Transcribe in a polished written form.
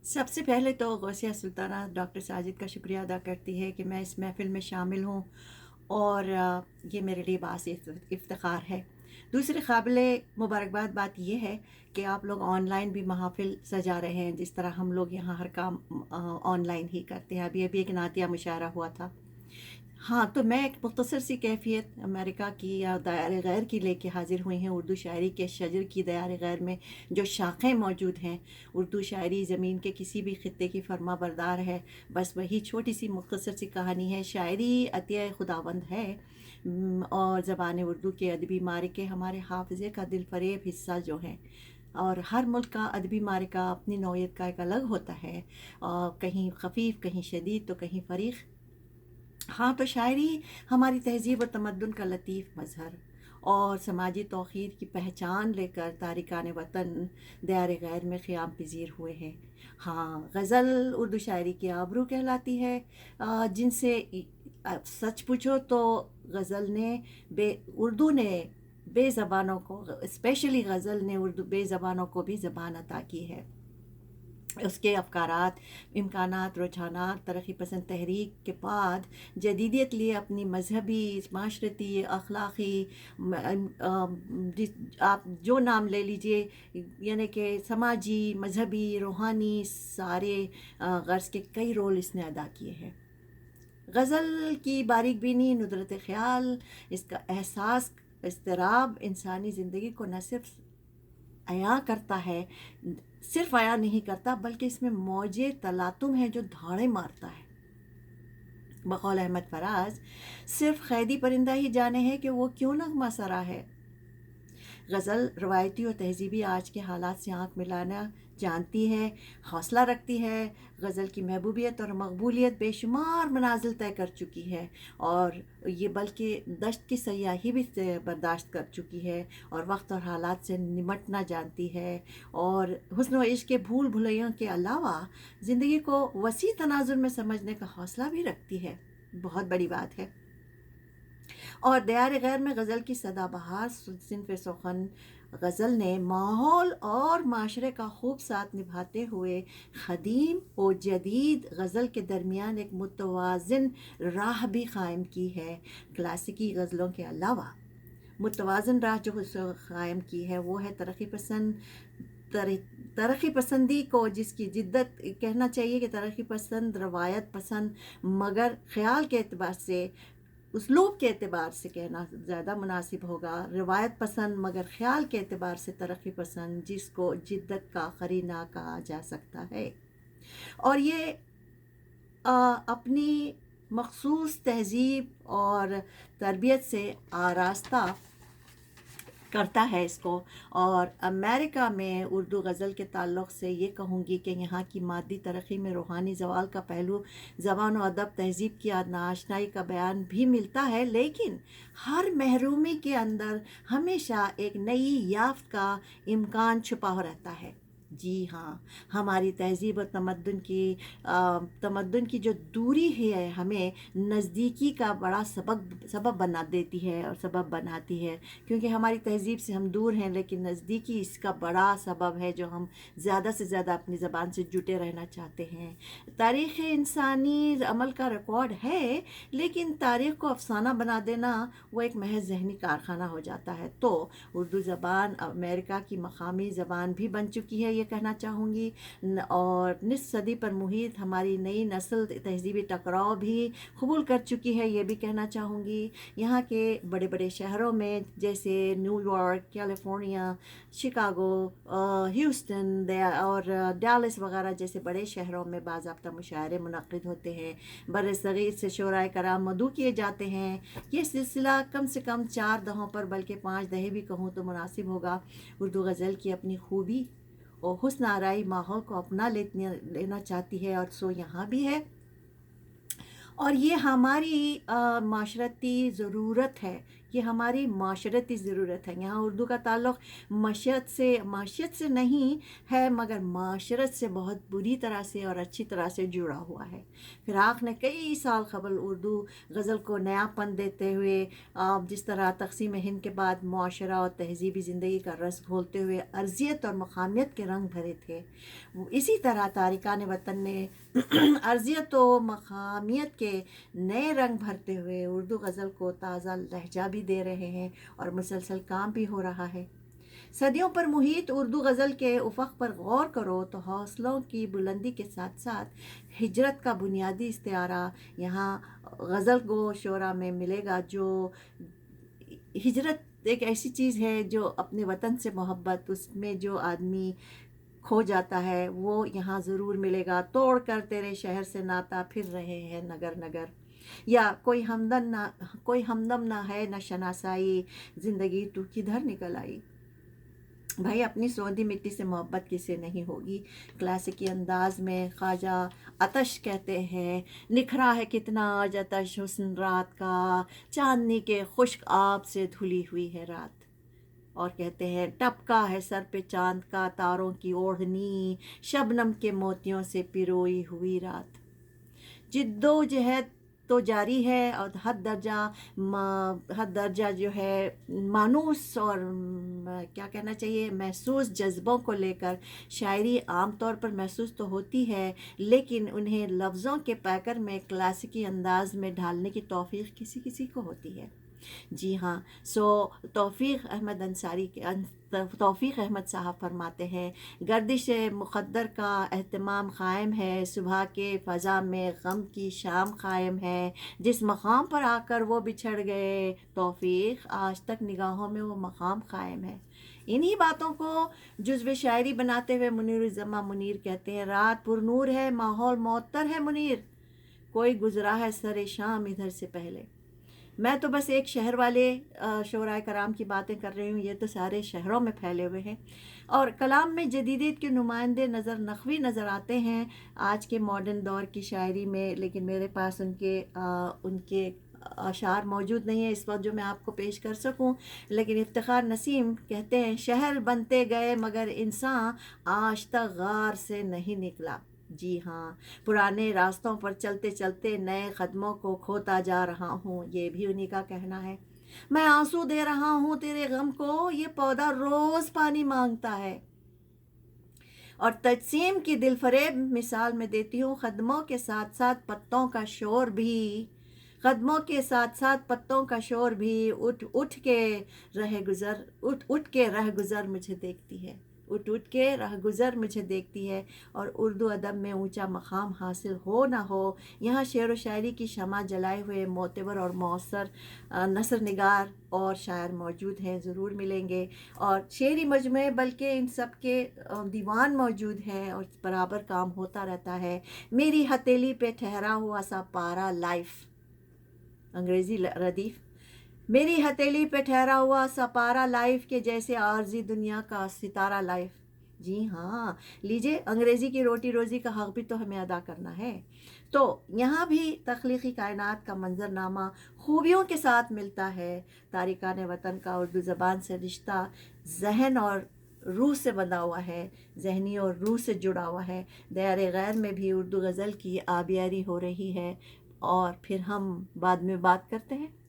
سب سے پہلے تو غوثیہ سلطانہ ڈاکٹر ساجد کا شکریہ ادا کرتی ہے کہ میں اس محفل میں شامل ہوں، اور یہ میرے لیے باعث افتخار ہے۔ دوسری قابل مبارکباد بات یہ ہے کہ آپ لوگ آن لائن بھی محافل سجا رہے ہیں، جس طرح ہم لوگ یہاں ہر کام آن لائن ہی کرتے ہیں۔ ابھی ایک نعتیہ مشاعرہ ہوا تھا۔ ہاں، تو میں ایک مختصر سی کیفیت امریکہ کی یا دیار غیر کی لے کے حاضر ہوئی ہیں۔ اردو شاعری کے شجر کی دیار غیر میں جو شاخیں موجود ہیں، اردو شاعری زمین کے کسی بھی خطے کی فرما بردار ہے۔ بس وہی چھوٹی سی مختصر سی کہانی ہے۔ شاعری عطیہ خداوند ہے، اور زبان اردو کے ادبی معرکے ہمارے حافظے کا دل فریب حصہ جو ہیں۔ اور ہر ملک کا ادبی معرکہ اپنی نوعیت کا ایک الگ ہوتا ہے، کہیں خفیف، کہیں شدید، تو کہیں فریق۔ ہاں، تو شاعری ہماری تہذیب و تمدن کا لطیف مظہر اور سماجی توقیر کی پہچان لے کر تارکان وطن دیار غیر میں قیام پذیر ہوئے ہیں۔ ہاں، غزل اردو شاعری کی آبرو کہلاتی ہے، جن سے سچ پوچھو تو غزل نے اردو نے بے زبانوں کو، اسپیشلی غزل نے اردو بے زبانوں کو بھی زبان عطا کی ہے۔ اس کے افکارات، امکانات، رجحانات ترقی پسند تحریک کے بعد جدیدیت لیے اپنی مذہبی، معاشرتی، اخلاقی، آپ جو نام لے لیجئے، یعنی کہ سماجی، مذہبی، روحانی، سارے غرض کے کئی رول اس نے ادا کیے ہیں۔ غزل کی باریک بینی، ندرت خیال، اس کا احساس، اضطراب انسانی زندگی کو نہ صرف عیاں کرتا ہے، صرف عیاں نہیں کرتا، بلکہ اس میں موجے تلاطم ہے جو دھاڑے مارتا ہے۔ بقول احمد فراز، صرف قیدی پرندہ ہی جانے ہے کہ وہ کیوں نغمہ سرا ہے۔ غزل روایتی اور تہذیبی آج کے حالات سے آنکھ ملانا جانتی ہے، حوصلہ رکھتی ہے۔ غزل کی محبوبیت اور مقبولیت بے شمار منازل طے کر چکی ہے، اور یہ بلکہ دشت کی سیاحی بھی برداشت کر چکی ہے، اور وقت اور حالات سے نمٹنا جانتی ہے، اور حسن و عشق کے بھول بھلیوں کے علاوہ زندگی کو وسیع تناظر میں سمجھنے کا حوصلہ بھی رکھتی ہے۔ بہت بڑی بات ہے۔ اور دیار غیر میں غزل کی سدا بہار صنف سخن غزل نے ماحول اور معاشرے کا خوب ساتھ نبھاتے ہوئے قدیم و جدید غزل کے درمیان ایک متوازن راہ بھی قائم کی ہے۔ کلاسیکی غزلوں کے علاوہ متوازن راہ جو قائم کی ہے وہ ہے ترقی پسندی کو، جس کی جدت کہنا چاہیے کہ ترقی پسند، روایت پسند، مگر خیال کے اعتبار سے، اسلوب کے اعتبار سے کہنا زیادہ مناسب ہوگا، روایت پسند مگر خیال کے اعتبار سے ترقی پسند، جس کو جدت کا قرینہ کہا جا سکتا ہے۔ اور یہ اپنی مخصوص تہذیب اور تربیت سے آراستہ کرتا ہے اس کو۔ اور امریکہ میں اردو غزل کے تعلق سے یہ کہوں گی کہ یہاں کی مادی ترقی میں روحانی زوال کا پہلو زبان و ادب، تہذیب کی ناآشنائی کا بیان بھی ملتا ہے، لیکن ہر محرومی کے اندر ہمیشہ ایک نئی یافت کا امکان چھپا رہتا ہے۔ جی ہاں، ہماری تہذیب اور تمدن کی جو دوری ہے ہمیں نزدیکی کا بڑا سبب بنا دیتی ہے اور سبب بناتی ہے، کیونکہ ہماری تہذیب سے ہم دور ہیں، لیکن نزدیکی اس کا بڑا سبب ہے جو ہم زیادہ سے زیادہ اپنی زبان سے جٹے رہنا چاہتے ہیں۔ تاریخ انسانی عمل کا ریکارڈ ہے، لیکن تاریخ کو افسانہ بنا دینا وہ ایک محض ذہنی کارخانہ ہو جاتا ہے۔ تو اردو زبان امریکہ کی مقامی زبان بھی بن چکی ہے، یہ کہنا چاہوں گی، اور نصف صدی پر محیط ہماری نئی نسل تہذیبی ٹکراؤ بھی قبول کر چکی ہے، یہ بھی کہنا چاہوں گی۔ یہاں کے بڑے بڑے شہروں میں جیسے new York, California, Chicago, Houston اور ڈالس وغیرہ جیسے بڑے شہروں میں باضابطہ مشاعرے منعقد ہوتے ہیں، بر صغیر سے شعراء کرام مدعو کیے جاتے ہیں۔ یہ سلسلہ کم سے کم 4 دہوں پر، بلکہ 5 دہے بھی کہوں تو مناسب ہوگا۔ اردو غزل کی اپنی خوبی اور حسن آرائی ماحول کو اپنا لینا چاہتی ہے، اور سو یہاں بھی ہے، اور یہ ہماری معاشرتی ضرورت ہے۔ یہ ہماری معاشرتی ضرورت ہے. یہاں اردو کا تعلق معیشت سے نہیں ہے، مگر معاشرت سے بہت بری طرح سے اور اچھی طرح سے جڑا ہوا ہے. فراق نے کئی سال قبل اردو غزل کو نیا پن دیتے ہوئے، جس طرح تقسیم ہند کے بعد معاشرہ اور تہذیبی زندگی کا رس گھولتے ہوئے ارضیت اور مقامیت کے رنگ بھرے تھے، اسی طرح تارکان وطن نے ارضیت و مقامیت کے نئے رنگ بھرتے ہوئے اردو غزل کو تازہ لہجہ بھی دے رہے ہیں، اور مسلسل کام بھی ہو رہا ہے. صدیوں پر محیط اردو غزل کے افق پر غور کرو تو حوصلوں کی بلندی کے ساتھ ساتھ ہجرت کا بنیادی استعارہ یہاں غزل گو شعرا میں ملے گا. جو ہجرت ایک ایسی چیز ہے جو اپنے وطن سے محبت، اس میں جو آدمی کھو جاتا ہے وہ یہاں ضرور ملے گا. توڑ کر تیرے شہر سے ناتا پھر رہے ہیں نگر نگر، یا کوئی ہمدم نہ ہے نہ شناسائی، زندگی تو کدھر نکل آئی. بھائی اپنی سوندھی مٹی سے محبت کسے نہیں ہوگی. کلاسیکی انداز میں خواجہ آتش کہتے ہیں، نکھرا ہے کتنا آج آتش حسن رات کا، چاندنی کے خشک آب سے دھلی ہوئی ہے رات. اور کہتے ہیں، ٹپکا ہے سر پہ چاند کا تاروں کی اوڑھنی، شبنم کے موتیوں سے پروئی ہوئی رات. جد و جہد تو جاری ہے، اور حد درجہ جو ہے مانوس اور کیا کہنا چاہیے محسوس جذبوں کو لے کر شاعری عام طور پر محسوس تو ہوتی ہے، لیکن انہیں لفظوں کے پیکر میں کلاسیکی انداز میں ڈھالنے کی توفیق کسی کسی کو ہوتی ہے. جی ہاں. توفیق احمد صاحب فرماتے ہیں، گردش مقدر کا اہتمام قائم ہے، صبح کے فضا میں غم کی شام قائم ہے، جس مقام پر آ کر وہ بچھڑ گئے توفیق، آج تک نگاہوں میں وہ مقام قائم ہے. انہی باتوں کو جزو شاعری بناتے ہوئے منیر الزماں منیر کہتے ہیں، رات پر نور ہے، ماحول معطر ہے منیر، کوئی گزرا ہے سر شام ادھر سے پہلے. میں تو بس ایک شہر والے شعراء کرام کی باتیں کر رہی ہوں، یہ تو سارے شہروں میں پھیلے ہوئے ہیں. اور کلام میں جدیدیت کے نمائندے نقوی نظر آتے ہیں آج کے ماڈرن دور کی شاعری میں، لیکن میرے پاس ان کے اشعار موجود نہیں ہیں اس وقت جو میں آپ کو پیش کر سکوں. لیکن افتخار نسیم کہتے ہیں، شہر بنتے گئے مگر انسان آج تک غار سے نہیں نکلا. جی ہاں، پرانے راستوں پر چلتے چلتے نئے قدموں کو کھوتا جا رہا ہوں، یہ بھی انہی کا کہنا ہے. میں آنسو دے رہا ہوں تیرے غم کو، یہ پودا روز پانی مانگتا ہے. اور تجسیم کی دل فریب مثال میں دیتی ہوں، قدموں کے ساتھ ساتھ پتوں کا شور بھی اٹھ کے رہ گزر مجھے دیکھتی ہے. اور اردو ادب میں اونچا مقام حاصل ہو نہ ہو، یہاں شعر و شاعری کی شمع جلائے ہوئے معتبر اور مؤثر نثر نگار اور شاعر موجود ہیں، ضرور ملیں گے. اور شعری مجموعے بلکہ ان سب کے دیوان موجود ہیں، اور برابر کام ہوتا رہتا ہے. میری ہتھیلی پہ ٹھہرا ہوا سا پارا لائف، انگریزی ردیف. میری ہتھیلی پہ ٹھہرا ہوا سا پارا لائف کے جیسے عارضی دنیا کا ستارہ لائف. جی ہاں، لیجئے، انگریزی کی روٹی روزی کا حق بھی تو ہمیں ادا کرنا ہے. تو یہاں بھی تخلیقی کائنات کا منظرنامہ خوبیوں کے ساتھ ملتا ہے. تارکان وطن کا اردو زبان سے رشتہ ذہن اور روح سے بندھا ہوا ہے، ذہنی اور روح سے جڑا ہوا ہے. دیار غیر میں بھی اردو غزل کی آبیاری ہو رہی ہے، اور پھر ہم بعد میں بات کرتے ہیں.